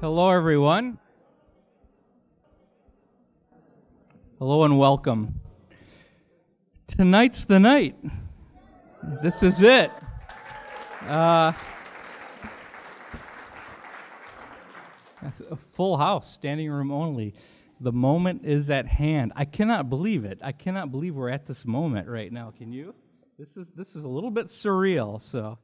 Hello, everyone. Hello and welcome. Tonight's the night. This is it. That's a full house, standing room only. The moment is at hand. I cannot believe it. I cannot believe we're at this moment right now. Can you? This is a little bit surreal. So,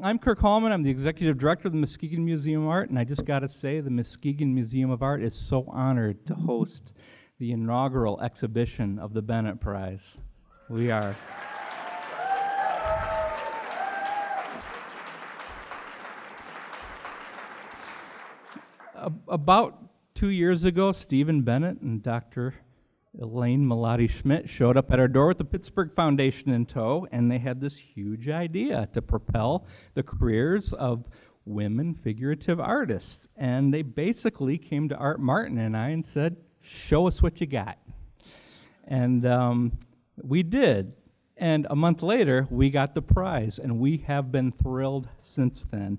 I'm Kirk Hallman. I'm the executive director of the Muskegon Museum of Art, and I just got to say, the Muskegon Museum of Art is so honored to host the inaugural exhibition of the Bennett Prize. We are. About 2 years ago, Stephen Bennett and Dr. Elaine Malati-Schmidt showed up at our door with the Pittsburgh Foundation in tow, and they had this huge idea to propel the careers of women figurative artists. And they basically came to Art Martin and I and said, show us what you got. And we did. And a month later, we got the prize, and we have been thrilled since then.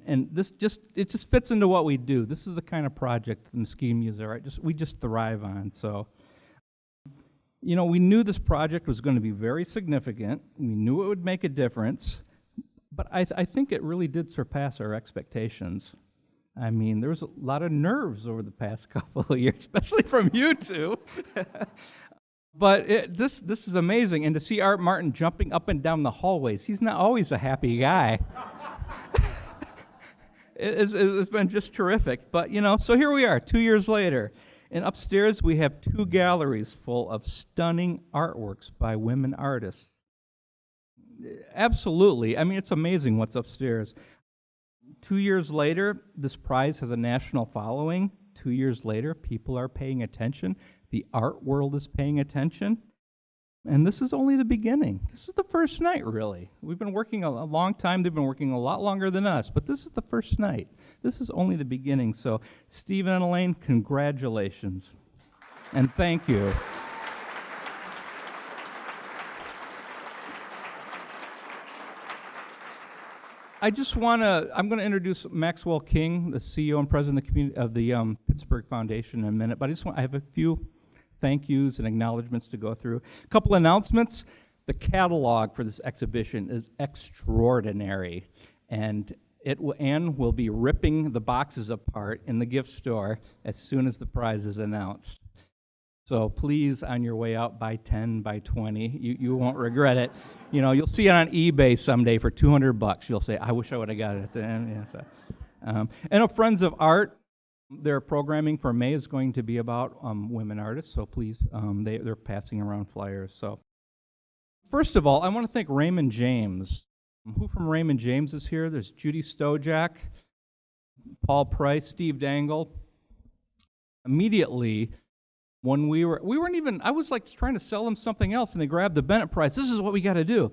And it just fits into what we do. This is the kind of project the Muskegon Museum of Art we just thrive on. So, you know, we knew this project was going to be very significant. We knew it would make a difference, but I think it really did surpass our expectations. I mean, there was a lot of nerves over the past couple of years, especially from you two. But this is amazing, and to see Art Martin jumping up and down the hallways, he's not always a happy guy. It's been just terrific. But, you know, so here we are, 2 years later. And upstairs we have two galleries full of stunning artworks by women artists. Absolutely. I mean, it's amazing what's upstairs. 2 years later, this prize has a national following. 2 years later, people are paying attention. The art world is paying attention. And this is only the beginning. This is the first night, really. We've been working a long time. They've been working a lot longer than us, but this is the first night. This is only the beginning. So, Stephen and Elaine, congratulations. And thank you. I'm going to introduce Maxwell King, the CEO and president of the Pittsburgh Foundation in a minute, but I have a few thank yous and acknowledgments to go through. A couple announcements. The catalog for this exhibition is extraordinary, and Anne will be ripping the boxes apart in the gift store as soon as the prize is announced. So please, on your way out, buy 10, buy 20. You won't regret it. You know, you'll see it on eBay someday for $200. You'll say, I wish I would have got it at the end. Yeah, so. And Friends of Art, their programming for May is going to be about women artists, so please, they're passing around flyers. So, first of all, I want to thank Raymond James. Who from Raymond James is here? There's Judy Stojak, Paul Price, Steve Dangle. Immediately, when we weren't even, I was like trying to sell them something else, and they grabbed the Bennett Prize. This is what we got to do.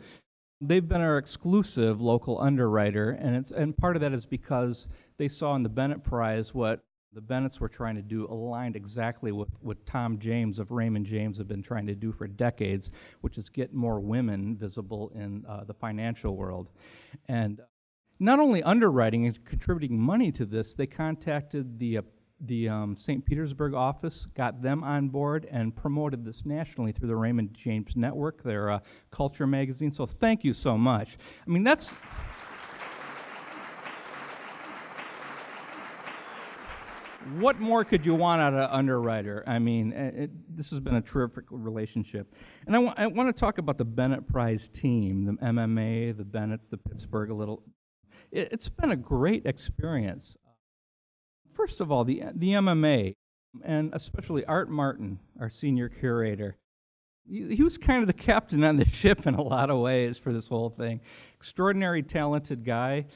They've been our exclusive local underwriter, and part of that is because they saw in the Bennett Prize what the Bennetts were trying to do, aligned exactly with what Tom James of Raymond James have been trying to do for decades, which is get more women visible in the financial world. And not only underwriting and contributing money to this, they contacted the St. Petersburg office, got them on board, and promoted this nationally through the Raymond James Network, their culture magazine. So thank you so much. I mean, that's... What more could you want out of an underwriter? I mean, this has been a terrific relationship. And I want to talk about the Bennett Prize team, the MMA, the Bennetts, the Pittsburgh a little. It's been a great experience. First of all, the MMA, and especially Art Martin, our senior curator, he was kind of the captain on the ship in a lot of ways for this whole thing. Extraordinary talented guy,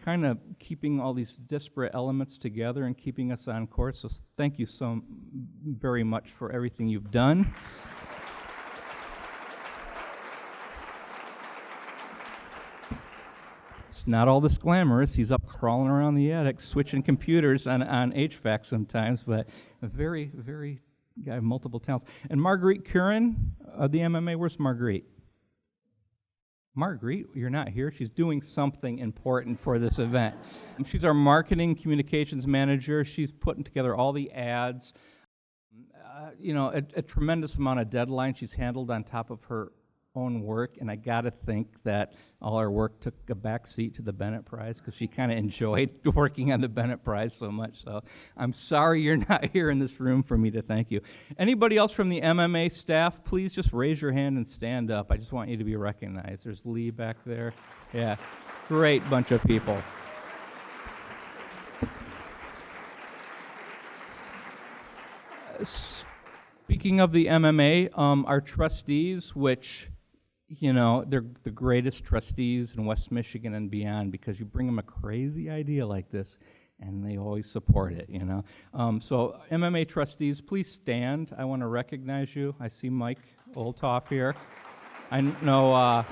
kind of keeping all these disparate elements together and keeping us on course. So thank you so very much for everything you've done. It's not all this glamorous. He's up crawling around the attic, switching computers on HVAC sometimes, but a very, very guy of multiple talents. And Marguerite Curran of the MMA, where's Marguerite? Marguerite, you're not here. She's doing something important for this event. She's our marketing communications manager. She's putting together all the ads. A tremendous amount of deadline she's handled on top of her own work, and I got to think that all our work took a back seat to the Bennett Prize because she kind of enjoyed working on the Bennett Prize so much. So I'm sorry you're not here in this room for me to thank you. Anybody else from the MMA staff, please just raise your hand and stand up. I just want you to be recognized. There's Lee back there. Yeah, great bunch of people. Speaking of the MMA, our trustees, which, they're the greatest trustees in West Michigan and beyond because you bring them a crazy idea like this, and they always support it, So MMA trustees, please stand. I want to recognize you. I see Mike Olthoff here. I know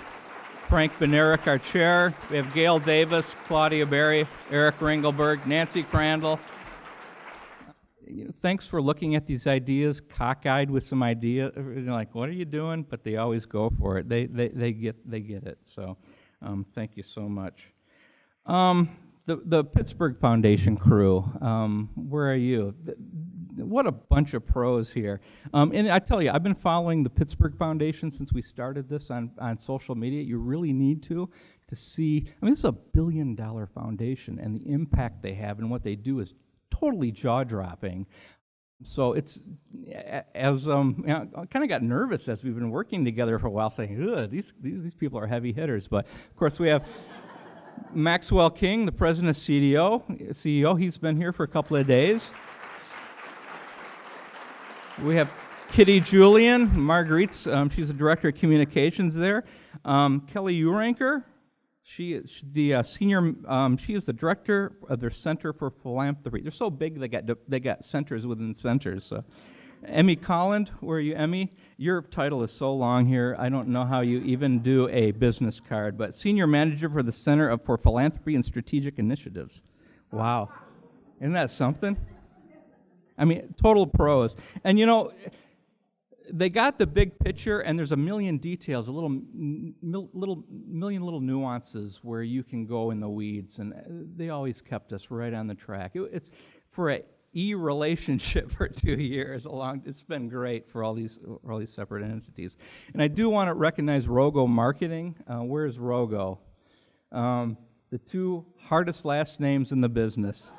Frank Benerick, our chair. We have Gail Davis, Claudia Berry, Eric Ringelberg, Nancy Crandall. Thanks for looking at these ideas, cockeyed with some idea. Like, what are you doing? But they always go for it. They get it. So, thank you so much. The Pittsburgh Foundation crew. Where are you? What a bunch of pros here. And I tell you, I've been following the Pittsburgh Foundation since we started this on social media. You really need to see. This is a $1 billion foundation, and the impact they have and what they do is totally jaw-dropping. So it's, I kind of got nervous as we've been working together for a while, saying, ugh, these people are heavy hitters. But of course, we have Maxwell King, the president CEO. He's been here for a couple of days. We have Kitty Julian, Marguerite's. She's the director of communications there. Kelly Uranker. She is the senior. She is the director of their Center for Philanthropy. They're so big they got centers within centers. So. Emmy Colland, where are you, Emmy? Your title is so long here. I don't know how you even do a business card, but senior manager for the Center for Philanthropy and Strategic Initiatives. Wow, isn't that something? Total pros. And they got the big picture, and there's a million details, million little nuances where you can go in the weeds, and they always kept us right on the track. It's for a relationship for 2 years. It's been great for all these separate entities. And I do want to recognize Rogo Marketing. Where's Rogo? The two hardest last names in the business.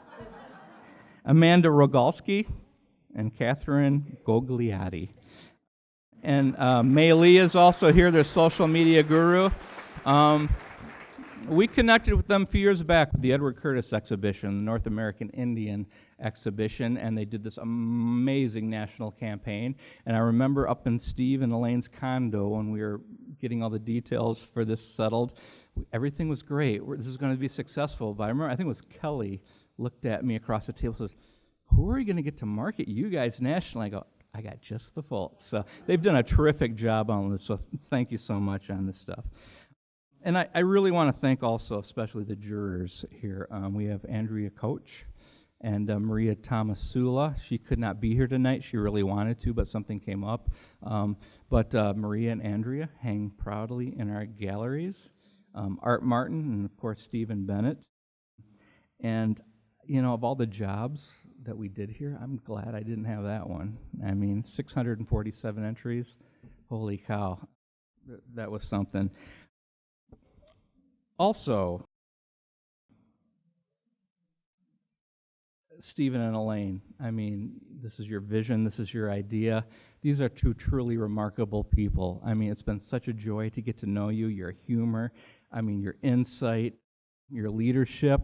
Amanda Rogalski and Catherine Gogliotti. And Mei Lee is also here, their social media guru. We connected with them a few years back with the Edward Curtis exhibition, the North American Indian exhibition, and they did this amazing national campaign. And I remember up in Steve and Elaine's condo when we were getting all the details for this settled, everything was great. This is going to be successful. But I remember, I think it was Kelly looked at me across the table and says, who are you going to get to market you guys nationally? I go, I got just the fault. So they've done a terrific job on this, so thank you so much on this stuff. And I really want to thank also especially the jurors here. We have Andrea Coach and Maria Tomasula. She could not be here tonight. She really wanted to, but something came up. But Maria and Andrea hang proudly in our galleries. Art Martin and, of course, Stephen Bennett. And, of all the jobs that we did here, I'm glad I didn't have that one. 647 entries. Holy cow. That was something. Also, Stephen and Elaine, this is your vision, this is your idea. These are two truly remarkable people. It's been such a joy to get to know you, your humor, your insight, your leadership.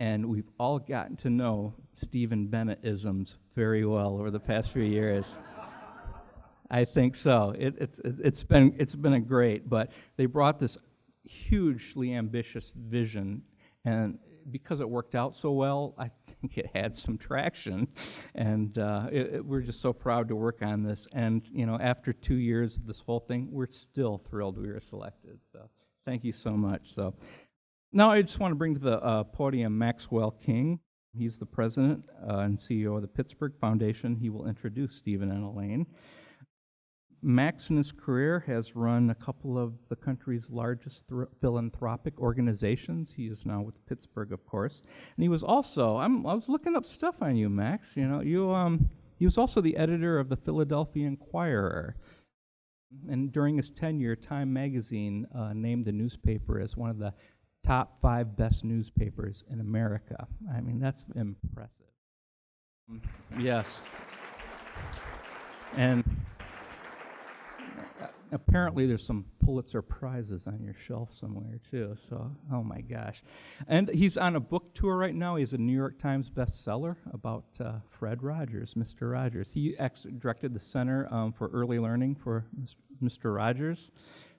And we've all gotten to know Stephen Bennett-isms very well over the past few years. I think so. It's been a great, but they brought this hugely ambitious vision, and because it worked out so well, I think it had some traction, and we're just so proud to work on this. And after 2 years of this whole thing, we're still thrilled we were selected. So thank you so much. So now I just want to bring to the podium Maxwell King. He's the president and CEO of the Pittsburgh Foundation. He will introduce Stephen and Elaine. Max in his career has run a couple of the country's largest philanthropic organizations. He is now with Pittsburgh, of course. And he was also, I was looking up stuff on you, Max. You know, he was also the editor of the Philadelphia Inquirer. And during his tenure, Time magazine named the newspaper as one of the top 5 best newspapers in America. I mean, that's impressive. Yes. And apparently there's some Pulitzer Prizes on your shelf somewhere, too. So, oh my gosh. And he's on a book tour right now. He's a New York Times bestseller about Fred Rogers, Mr. Rogers. He directed the Center for Early Learning for Mr. Rogers.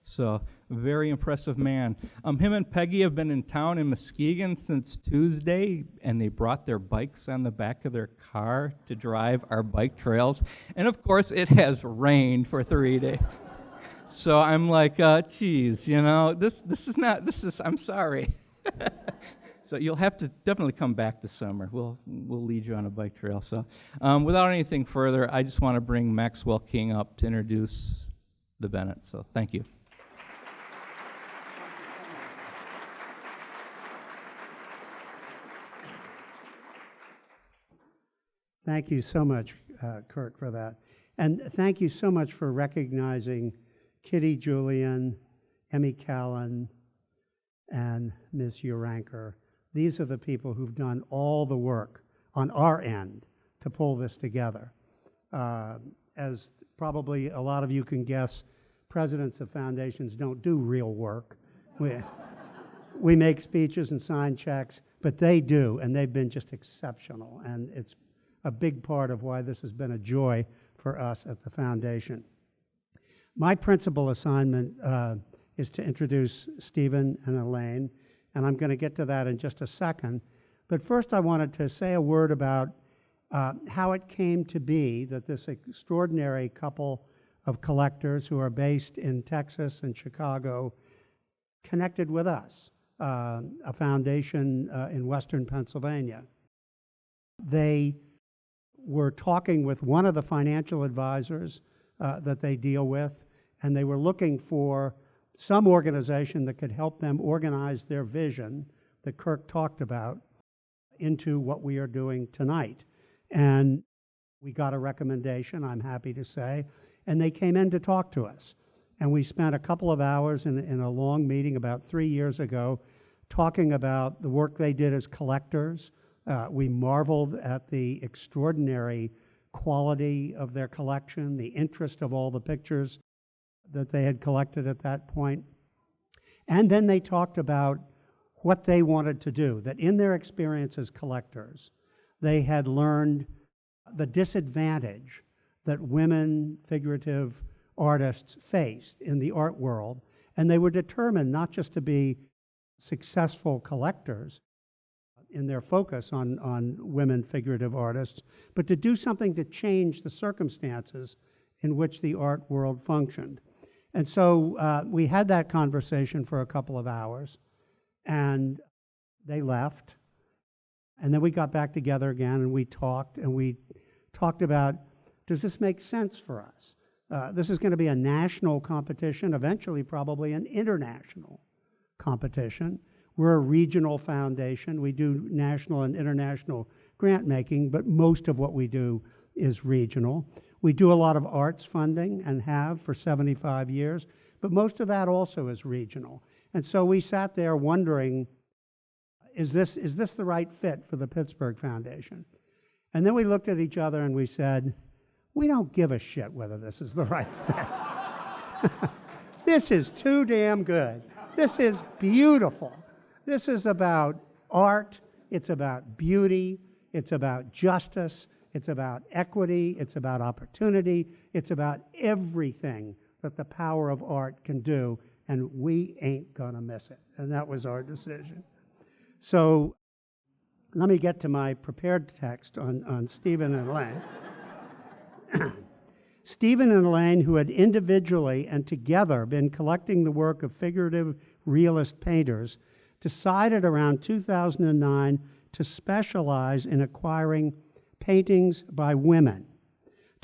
So, very impressive man. Him and Peggy have been in town in Muskegon since Tuesday, and they brought their bikes on the back of their car to drive our bike trails. And of course, it has rained for 3 days. So I'm like, geez, you know, I'm sorry. So you'll have to definitely come back this summer. We'll lead you on a bike trail. So without anything further, I just want to bring Maxwell King up to introduce the Bennett. So thank you. Thank you so much, Kurt, for that. And thank you so much for recognizing Kitty Julian, Emmy Callan, and Ms. Uranker. These are the people who've done all the work on our end to pull this together. As probably a lot of you can guess, presidents of foundations don't do real work. We make speeches and sign checks, but they do, and they've been just exceptional. And it's a big part of why this has been a joy for us at the foundation. My principal assignment is to introduce Stephen and Elaine, and I'm going to get to that in just a second. But first I wanted to say a word about how it came to be that this extraordinary couple of collectors who are based in Texas and Chicago connected with us, a foundation in Western Pennsylvania. They were talking with one of the financial advisors that they deal with, and they were looking for some organization that could help them organize their vision that Kirk talked about into what we are doing tonight. And we got a recommendation, I'm happy to say, and they came in to talk to us. And we spent a couple of hours in a long meeting about 3 years ago talking about the work they did as collectors. We marveled at the extraordinary quality of their collection, the interest of all the pictures that they had collected at that point. And then they talked about what they wanted to do, that in their experience as collectors, they had learned the disadvantage that women figurative artists faced in the art world, and they were determined not just to be successful collectors in their focus on women figurative artists, but to do something to change the circumstances in which the art world functioned. And so we had that conversation for a couple of hours, and they left. And then we got back together again, and we talked about, does this make sense for us? This is going to be a national competition, eventually probably an international competition. We're a regional foundation. We do national and international grant making, but most of what we do is regional. We do a lot of arts funding and have for 75 years, but most of that also is regional. And so we sat there wondering, is this the right fit for the Pittsburgh Foundation? And then we looked at each other and we said, we don't give a shit whether this is the right fit. This is too damn good. This is beautiful. This is about art, it's about beauty, it's about justice, it's about equity, it's about opportunity, it's about everything that the power of art can do, and we ain't gonna miss it. And that was our decision. So let me get to my prepared text on Stephen and Elaine. Stephen and Elaine, who had individually and together been collecting the work of figurative realist painters, decided around 2009 to specialize in acquiring paintings by women,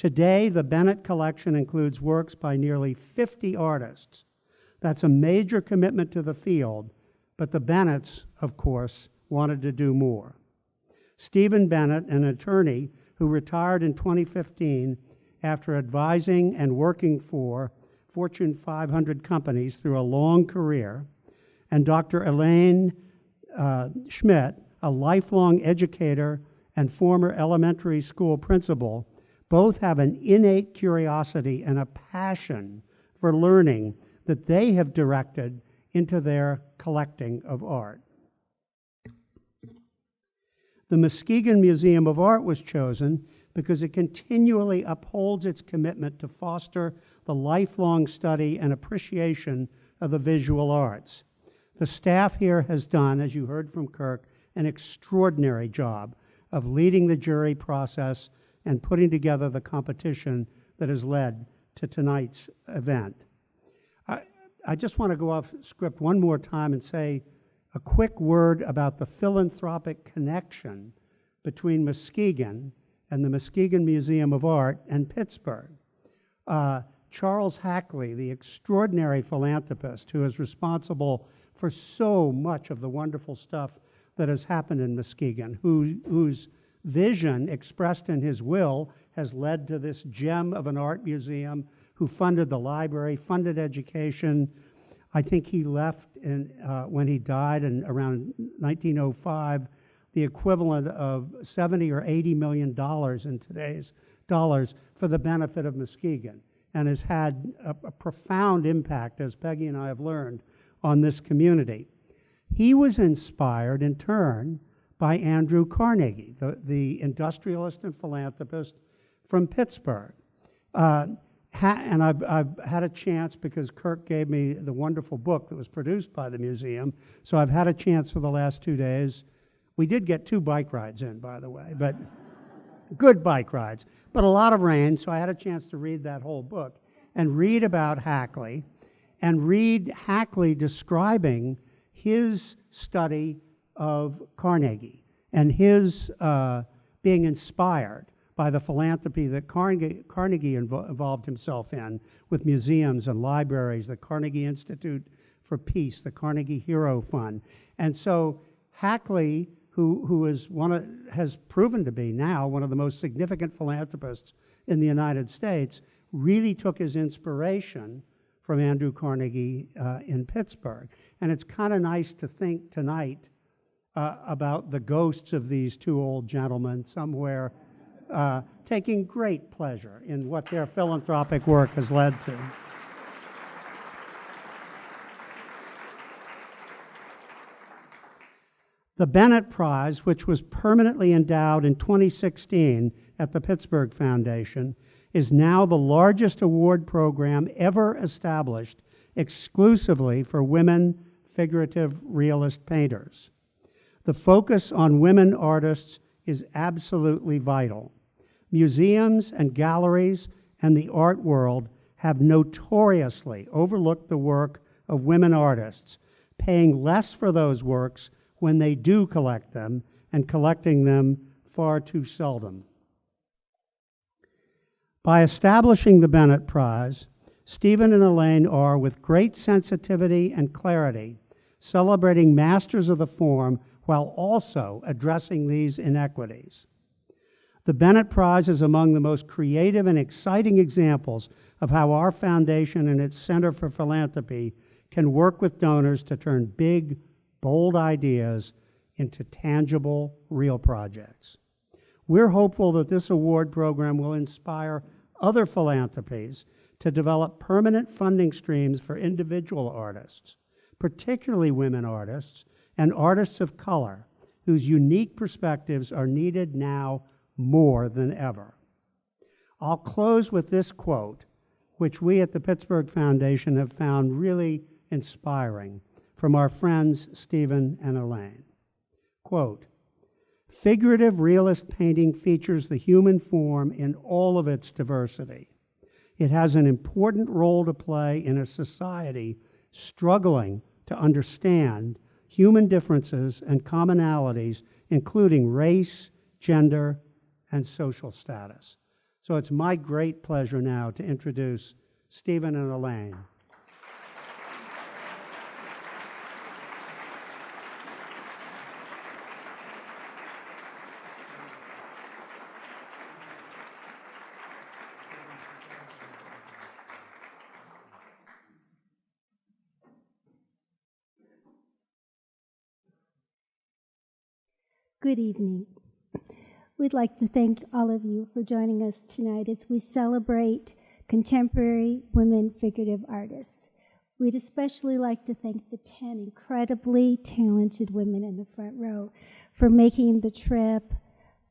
Today, the Bennett collection includes works by nearly 50 artists. That's a major commitment to the field, but the Bennetts, of course, wanted to do more. Stephen Bennett, an attorney who retired in 2015 after advising and working for Fortune 500 companies through a long career, and Dr. Elaine Schmidt, a lifelong educator and former elementary school principal, both have an innate curiosity and a passion for learning that they have directed into their collecting of art. The Muskegon Museum of Art was chosen because it continually upholds its commitment to foster the lifelong study and appreciation of the visual arts. The staff here has done, as you heard from Kirk, an extraordinary job of leading the jury process and putting together the competition that has led to tonight's event. I just want to go off script one more time and say a quick word about the philanthropic connection between Muskegon and the Muskegon Museum of Art and Pittsburgh. Charles Hackley, the extraordinary philanthropist who is responsible for so much of the wonderful stuff that has happened in Muskegon, whose vision expressed in his will has led to this gem of an art museum, who funded the library, funded education. I think he left when he died in around 1905, the equivalent of $70 or $80 million in today's dollars for the benefit of Muskegon, and has had a profound impact, as Peggy and I have learned, on this community. He was inspired in turn by Andrew Carnegie, the industrialist and philanthropist from Pittsburgh. And I've had a chance, because Kirk gave me the wonderful book that was produced by the museum, so I've had a chance for the last 2 days. We did get 2 bike rides in, by the way, but good bike rides, but a lot of rain, so I had a chance to read that whole book and read about Hackley, and read Hackley describing his study of Carnegie and his being inspired by the philanthropy that Carnegie involved himself in, with museums and libraries, the Carnegie Institute for Peace, the Carnegie Hero Fund. And so Hackley, who is has proven to be now one of the most significant philanthropists in the United States, really took his inspiration from Andrew Carnegie in Pittsburgh. And it's kind of nice to think tonight about the ghosts of these 2 old gentlemen somewhere taking great pleasure in what their philanthropic work has led to. The Bennett Prize, which was permanently endowed in 2016 at the Pittsburgh Foundation, is now the largest award program ever established exclusively for women figurative realist painters. The focus on women artists is absolutely vital. Museums and galleries and the art world have notoriously overlooked the work of women artists, paying less for those works when they do collect them, and collecting them far too seldom. By establishing the Bennett Prize, Stephen and Elaine are, with great sensitivity and clarity, celebrating masters of the form while also addressing these inequities. The Bennett Prize is among the most creative and exciting examples of how our foundation and its Center for Philanthropy can work with donors to turn big, bold ideas into tangible, real projects. We're hopeful that this award program will inspire other philanthropies to develop permanent funding streams for individual artists, particularly women artists and artists of color, whose unique perspectives are needed now more than ever. I'll close with this quote, which we at the Pittsburgh Foundation have found really inspiring, from our friends Stephen and Elaine. Quote, "Figurative realist painting features the human form in all of its diversity. It has an important role to play in a society struggling to understand human differences and commonalities, including race, gender, and social status." So it's my great pleasure now to introduce Stephen and Elaine. Good evening. We'd like to thank all of you for joining us tonight as we celebrate contemporary women figurative artists. We'd especially like to thank the 10 incredibly talented women in the front row for making the trip,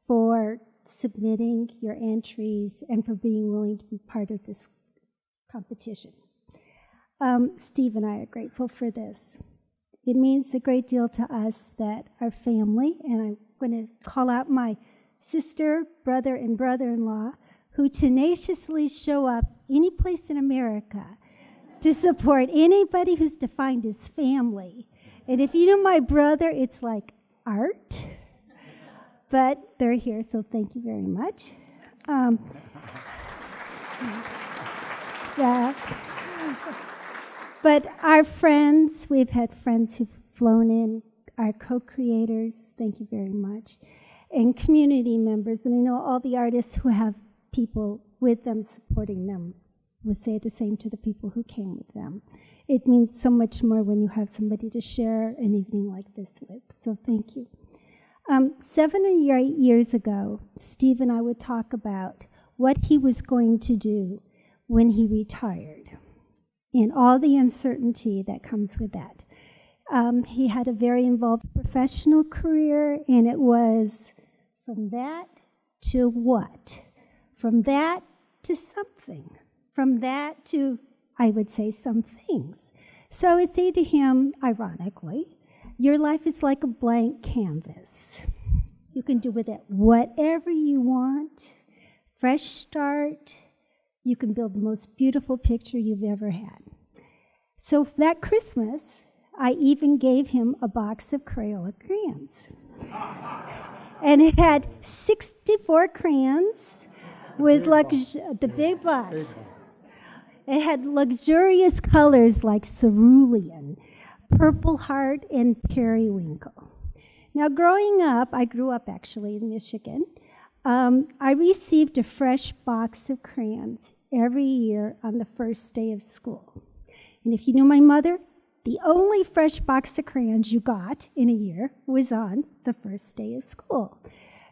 for submitting your entries, and for being willing to be part of this competition. Steve and I are grateful for this. It means a great deal to us that our family, and I'm going to call out my sister, brother, and brother-in-law, who tenaciously show up any place in America to support anybody who's defined as family. And if you know my brother, it's like art. But they're here, so thank you very much. Yeah. But our friends, we've had friends who've flown in, our co-creators, thank you very much, and community members, and I know all the artists who have people with them supporting them would say the same to the people who came with them. It means so much more when you have somebody to share an evening like this with, so thank you. 7 or 8 years ago, Steve and I would talk about what he was going to do when he retired, and all the uncertainty that comes with that. He had a very involved professional career, and it was from that to what? From that to something. From that to, I would say, some things. So I would say to him, ironically, your life is like a blank canvas. You can do with it whatever you want, fresh start. You can build the most beautiful picture you've ever had. So that Christmas, I even gave him a box of Crayola crayons. And it had 64 crayons with the big box. It had luxurious colors like cerulean, purple heart, and periwinkle. Now, growing up, I grew up actually in Michigan. I received a fresh box of crayons every year on the first day of school. And if you knew my mother, the only fresh box of crayons you got in a year was on the first day of school.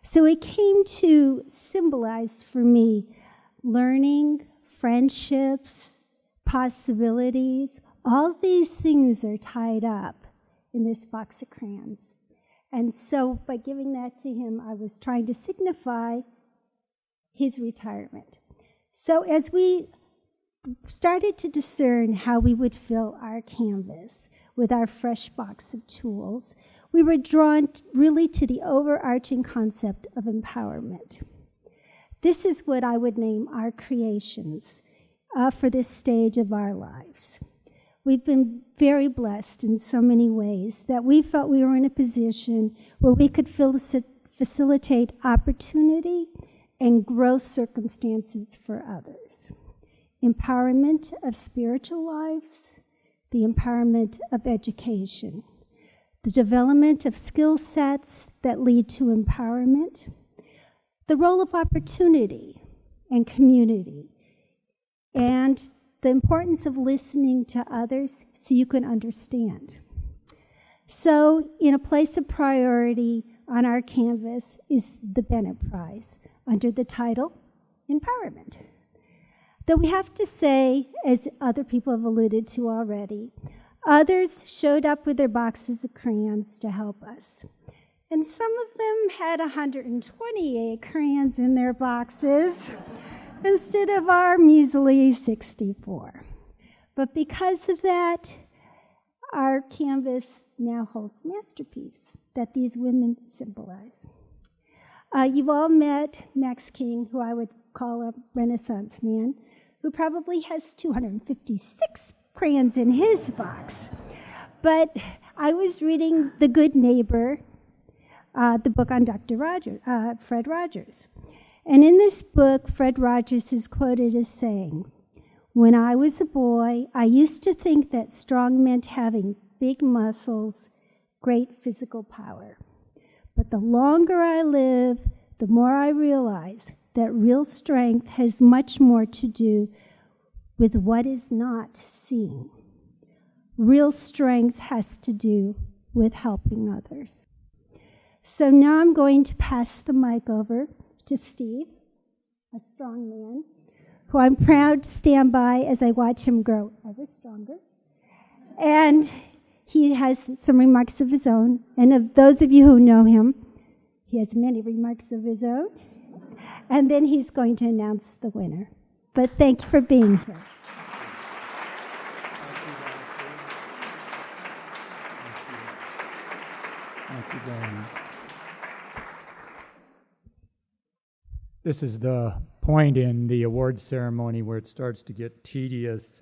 So it came to symbolize for me learning, friendships, possibilities. All these things are tied up in this box of crayons. And so by giving that to him, I was trying to signify his retirement. So as we started to discern how we would fill our canvas with our fresh box of tools, we were drawn really to the overarching concept of empowerment. This is what I would name our creations for this stage of our lives. We've been very blessed in so many ways that we felt we were in a position where we could facilitate opportunity and growth circumstances for others. Empowerment of spiritual lives, the empowerment of education, the development of skill sets that lead to empowerment, the role of opportunity and community, and the importance of listening to others so you can understand. So, in a place of priority on our canvas is the Bennett Prize under the title Empowerment. Though we have to say, as other people have alluded to already, others showed up with their boxes of crayons to help us. And some of them had 128 crayons in their boxes instead of our measly 64. But because of that, our canvas now holds masterpiece that these women symbolize. You've all met Max King, who I would call a Renaissance man, who probably has 256 crayons in his box. But I was reading The Good Neighbor, the book on Dr. Fred Rogers. And in this book, Fred Rogers is quoted as saying, "When I was a boy, I used to think that strong meant having big muscles, great physical power. But the longer I live, the more I realize that real strength has much more to do with what is not seen. Real strength has to do with helping others." So now I'm going to pass the mic over to Steve, a strong man, who I'm proud to stand by as I watch him grow ever stronger. And he has some remarks of his own. And of those of you who know him, he has many remarks of his own. And then he's going to announce the winner. But thank you for being here. Thank you very much. This is the point in the awards ceremony where it starts to get tedious,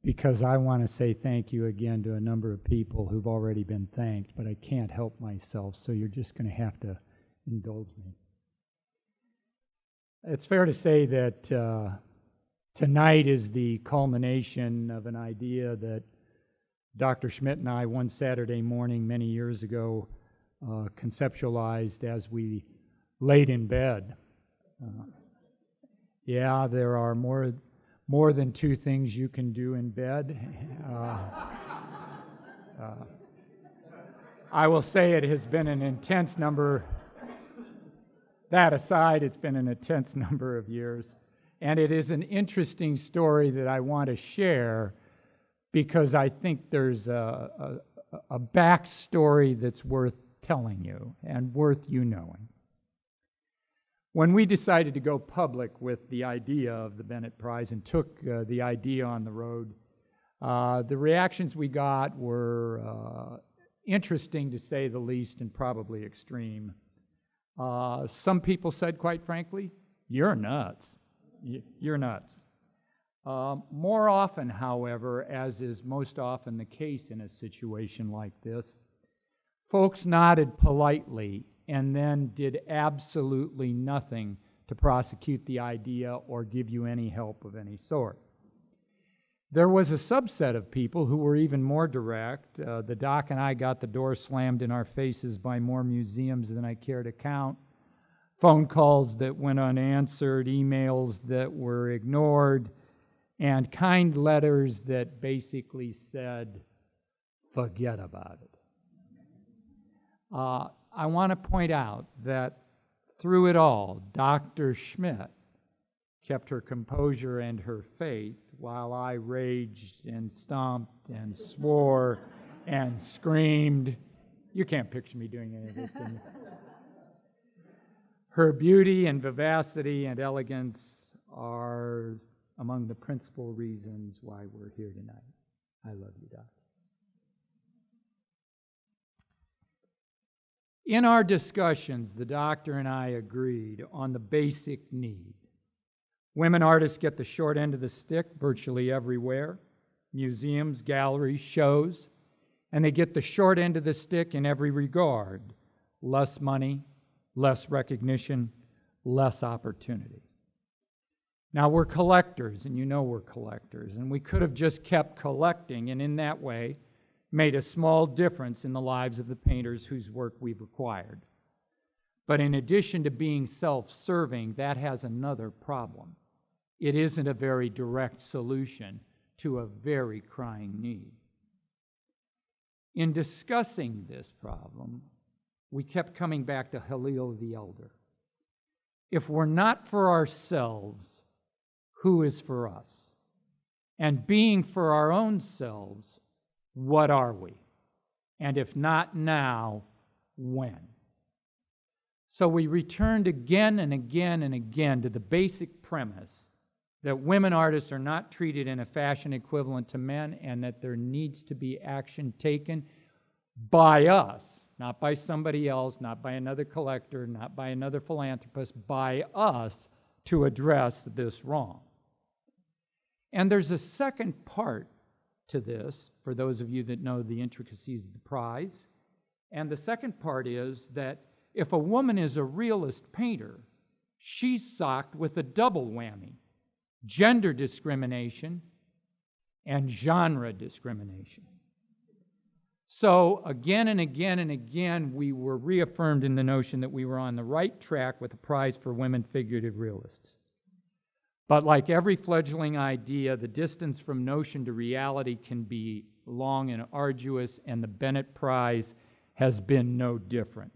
because I want to say thank you again to a number of people who've already been thanked, but I can't help myself, so you're just going to have to indulge me. It's fair to say that tonight is the culmination of an idea that Dr. Schmidt and I, one Saturday morning many years ago, conceptualized as we laid in bed. Yeah, there are more than two things you can do in bed. I will say it has been an intense number. That aside, it's been an intense number of years. And it is an interesting story that I want to share, because I think there's a backstory that's worth telling you and worth you knowing. When we decided to go public with the idea of the Bennett Prize and took the idea on the road, the reactions we got were interesting, to say the least, and probably extreme. Some people said, quite frankly, "You're nuts. You're nuts." More often, however, as is most often the case in a situation like this, folks nodded politely and then did absolutely nothing to prosecute the idea or give you any help of any sort. There was a subset of people who were even more direct. The doc and I got the door slammed in our faces by more museums than I care to count, phone calls that went unanswered, emails that were ignored, and kind letters that basically said, "Forget about it." I want to point out that through it all, Dr. Schmidt kept her composure and her faith while I raged and stomped and swore and screamed. You can't picture me doing any of this, can you? Her beauty and vivacity and elegance are among the principal reasons why we're here tonight. I love you, Doc. In our discussions, the doctor and I agreed on the basic need. Women artists get the short end of the stick virtually everywhere, museums, galleries, shows, and they get the short end of the stick in every regard: less money, less recognition, less opportunity. Now, we're collectors, and you know we're collectors, and we could have just kept collecting, and in that way made a small difference in the lives of the painters whose work we've acquired. But in addition to being self-serving, that has another problem. It isn't a very direct solution to a very crying need. In discussing this problem, we kept coming back to Hillel the Elder. If we're not for ourselves, who is for us? And being for our own selves, what are we? And if not now, when? So we returned again and again and again to the basic premise that women artists are not treated in a fashion equivalent to men, and that there needs to be action taken by us, not by somebody else, not by another collector, not by another philanthropist, by us, to address this wrong. And there's a second part to this, for those of you that know the intricacies of the prize. And the second part is that if a woman is a realist painter, she's socked with a double whammy: gender discrimination and genre discrimination. So again and again and again, we were reaffirmed in the notion that we were on the right track with the prize for women figurative realists. But like every fledgling idea, the distance from notion to reality can be long and arduous, and the Bennett Prize has been no different.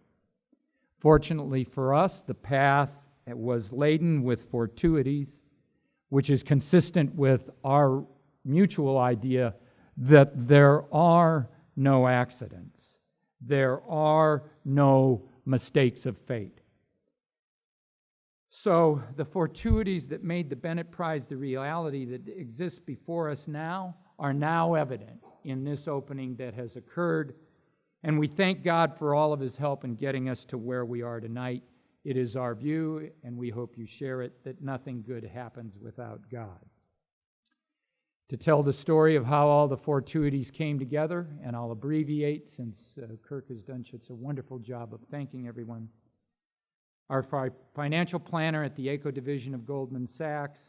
Fortunately for us, the path was laden with fortuities, which is consistent with our mutual idea that there are no accidents. There are no mistakes of fate. So the fortuities that made the Bennett Prize the reality that exists before us now are now evident in this opening that has occurred, and we thank God for all of His help in getting us to where we are tonight. It is our view, and we hope you share it, that nothing good happens without God. To tell the story of how all the fortuities came together, and I'll abbreviate since Kirk has done such a wonderful job of thanking everyone. Our financial planner at the ACO division of Goldman Sachs,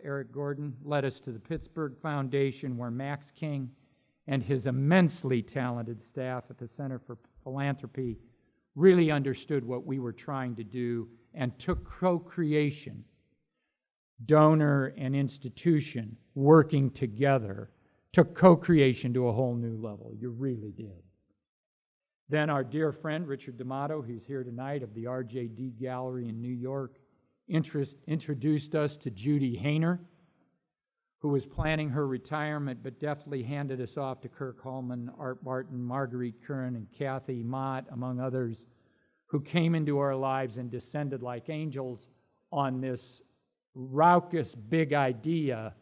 Eric Gordon, led us to the Pittsburgh Foundation, where Max King and his immensely talented staff at the Center for Philanthropy really understood what we were trying to do and took co-creation, donor and institution working together, took co-creation to a whole new level. You really did. Then our dear friend, Richard D'Amato, who's here tonight, of the RJD Gallery in New York, introduced us to Judy Hayner, who was planning her retirement but deftly handed us off to Kirk Holman, Art Martin, Marguerite Curran, and Kathy Mott, among others, who came into our lives and descended like angels on this raucous big idea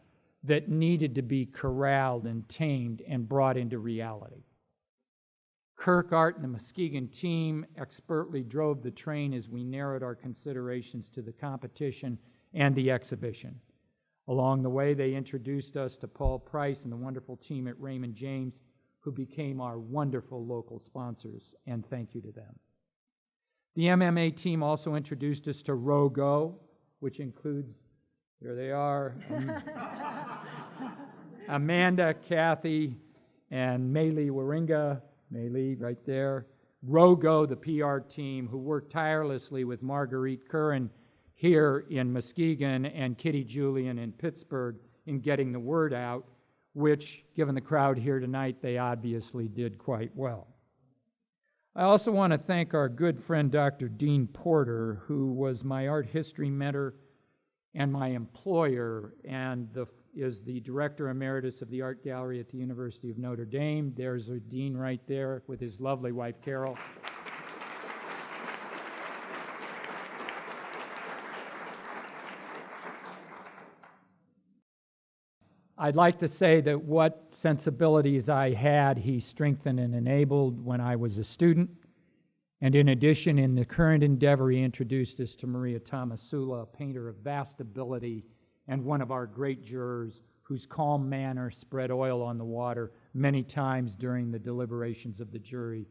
that needed to be corralled and tamed and brought into reality. Kirk, Art, and the Muskegon team expertly drove the train as we narrowed our considerations to the competition and the exhibition. Along the way, they introduced us to Paul Price and the wonderful team at Raymond James, who became our wonderful local sponsors, and thank you to them. The MMA team also introduced us to Rogo, which includes, here they are, Amanda, Kathy, and Maylee Waringa. Maylee, right there. Rogo, the PR team, who worked tirelessly with Marguerite Curran here in Muskegon and Kitty Julian in Pittsburgh in getting the word out, which, given the crowd here tonight, they obviously did quite well. I also want to thank our good friend Dr. Dean Porter, who was my art history mentor and my employer, and is the Director Emeritus of the Art Gallery at the University of Notre Dame. There's a dean right there with his lovely wife, Carol. I'd like to say that what sensibilities I had, he strengthened and enabled when I was a student. And in addition, in the current endeavor, he introduced us to Maria Tomasula, a painter of vast ability and one of our great jurors whose calm manner spread oil on the water many times during the deliberations of the jury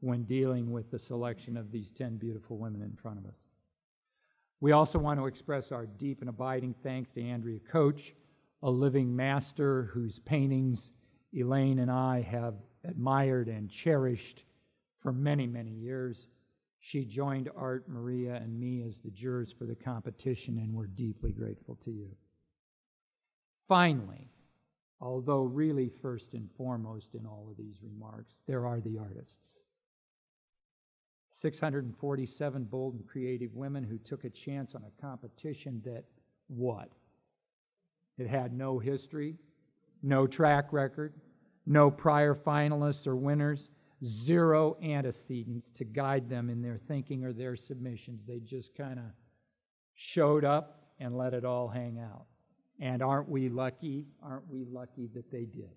when dealing with the selection of these 10 beautiful women in front of us. We also want to express our deep and abiding thanks to Andrea Coach, a living master whose paintings Elaine and I have admired and cherished for many, many years. She joined Art, Maria, and me as the jurors for the competition, and we're deeply grateful to you. Finally, although really first and foremost in all of these remarks, there are the artists. 647 bold and creative women who took a chance on a competition that, what? It had no history, no track record, no prior finalists or winners, zero antecedents to guide them in their thinking or their submissions. They just kind of showed up and let it all hang out. And aren't we lucky? Aren't we lucky that they did?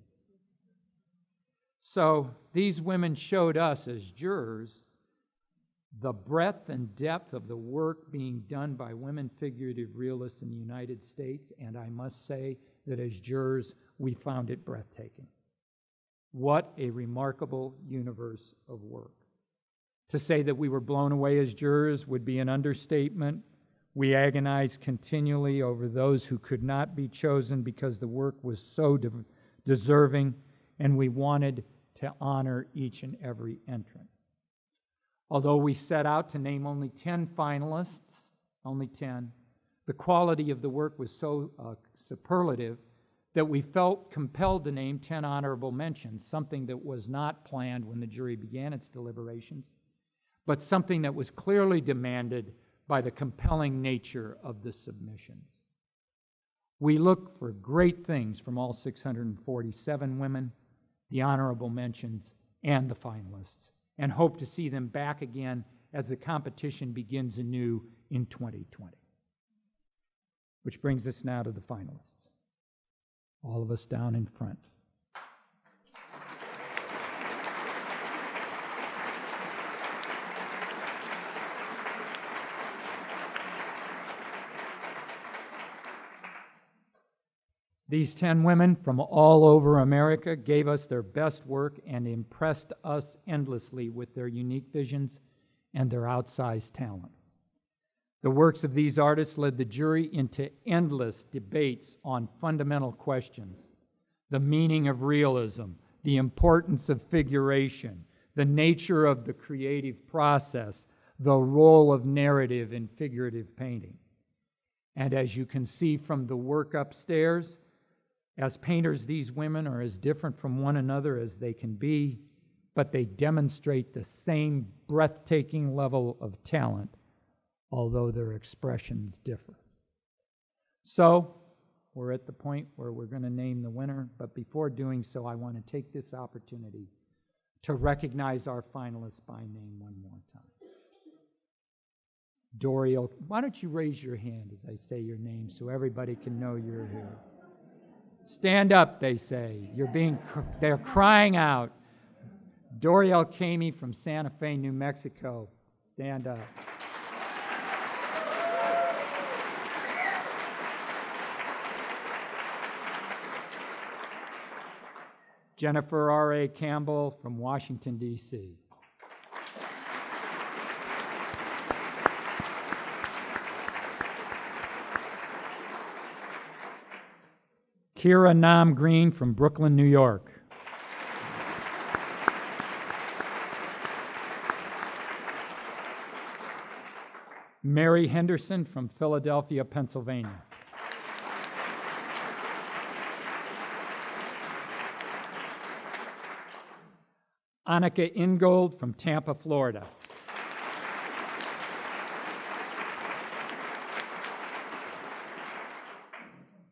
So these women showed us as jurors the breadth and depth of the work being done by women figurative realists in the United States, and I must say that as jurors, we found it breathtaking. What a remarkable universe of work. To say that we were blown away as jurors would be an understatement. We agonized continually over those who could not be chosen because the work was so deserving, and we wanted to honor each and every entrant. Although we set out to name only 10 finalists, only 10, the quality of the work was so superlative that we felt compelled to name 10 honorable mentions, something that was not planned when the jury began its deliberations, but something that was clearly demanded by the compelling nature of the submissions. We look for great things from all 647 women, the honorable mentions, and the finalists, and hope to see them back again as the competition begins anew in 2020. Which brings us now to the finalists. All of us down in front. These 10 women from all over America gave us their best work and impressed us endlessly with their unique visions and their outsized talent. The works of these artists led the jury into endless debates on fundamental questions: the meaning of realism, the importance of figuration, the nature of the creative process, the role of narrative in figurative painting. And as you can see from the work upstairs, as painters, these women are as different from one another as they can be, but they demonstrate the same breathtaking level of talent, although their expressions differ. So, we're at the point where we're going to name the winner, but before doing so, I want to take this opportunity to recognize our finalists by name one more time. Doriel, why don't you raise your hand as I say your name so everybody can know you're here? Stand up, they say. They're crying out. Doriel Kamey from Santa Fe, New Mexico. Stand up. Jennifer R.A. Campbell from Washington, D.C. Kira Nam Green from Brooklyn, New York. Mary Henderson from Philadelphia, Pennsylvania. Annika Ingold from Tampa, Florida.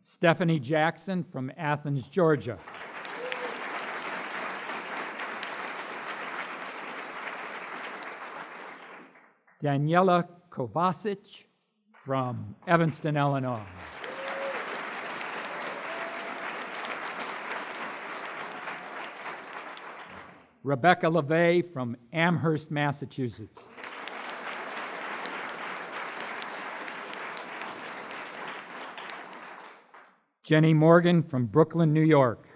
Stephanie Jackson from Athens, Georgia. Daniela Kovacic from Evanston, Illinois. Rebecca LeVay from Amherst, Massachusetts. Jenny Morgan from Brooklyn, New York.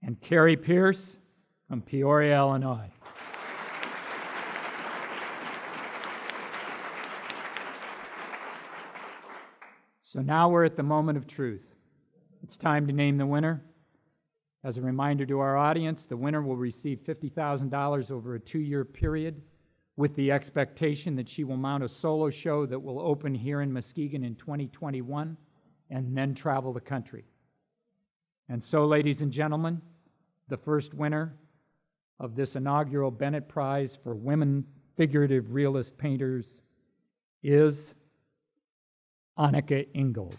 And Carrie Pierce from Peoria, Illinois. So now we're at the moment of truth. It's time to name the winner. As a reminder to our audience, the winner will receive $50,000 over a 2-year period, with the expectation that she will mount a solo show that will open here in Muskegon in 2021 and then travel the country. And so, ladies and gentlemen, the first winner of this inaugural Bennett Prize for Women Figurative Realist Painters is Annika Ingold.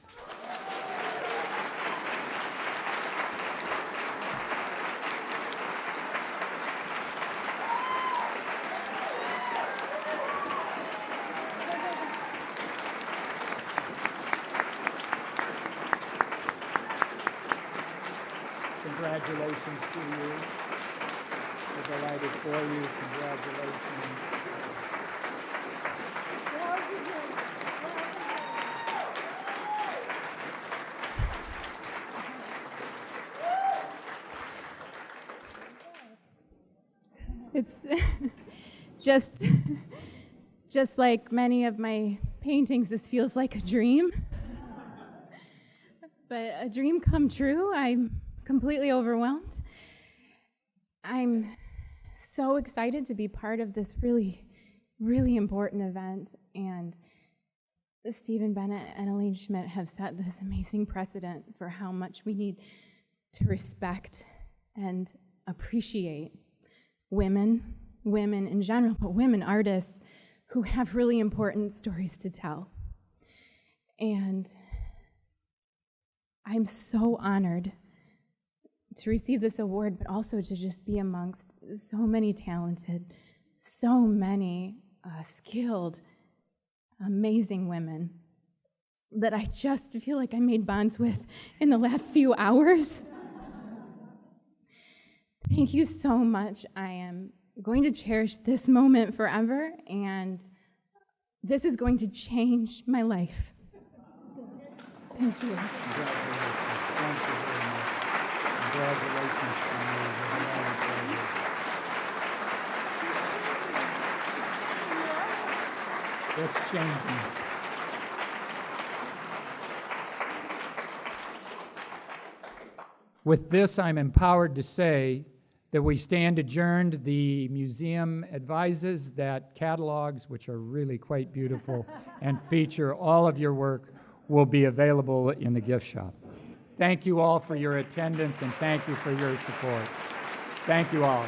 Congratulations to you. We're delighted for you. Congratulations. It's just like many of my paintings, this feels like a dream. But a dream come true. I'm completely overwhelmed. I'm so excited to be part of this really, really important event. And Stephen Bennett and Elaine Schmidt have set this amazing precedent for how much we need to respect and appreciate women in general, but women artists who have really important stories to tell. And I'm so honored to receive this award, but also to just be amongst so many talented, so many skilled, amazing women that I just feel like I made bonds with in the last few hours. Thank you so much. I am going to cherish this moment forever, and this is going to change my life. Thank you. Congratulations to you. It's changing. With this, I'm empowered to say that we stand adjourned. The museum advises that catalogs, which are really quite beautiful and feature all of your work, will be available in the gift shop. Thank you all for your attendance, and thank you for your support. Thank you all.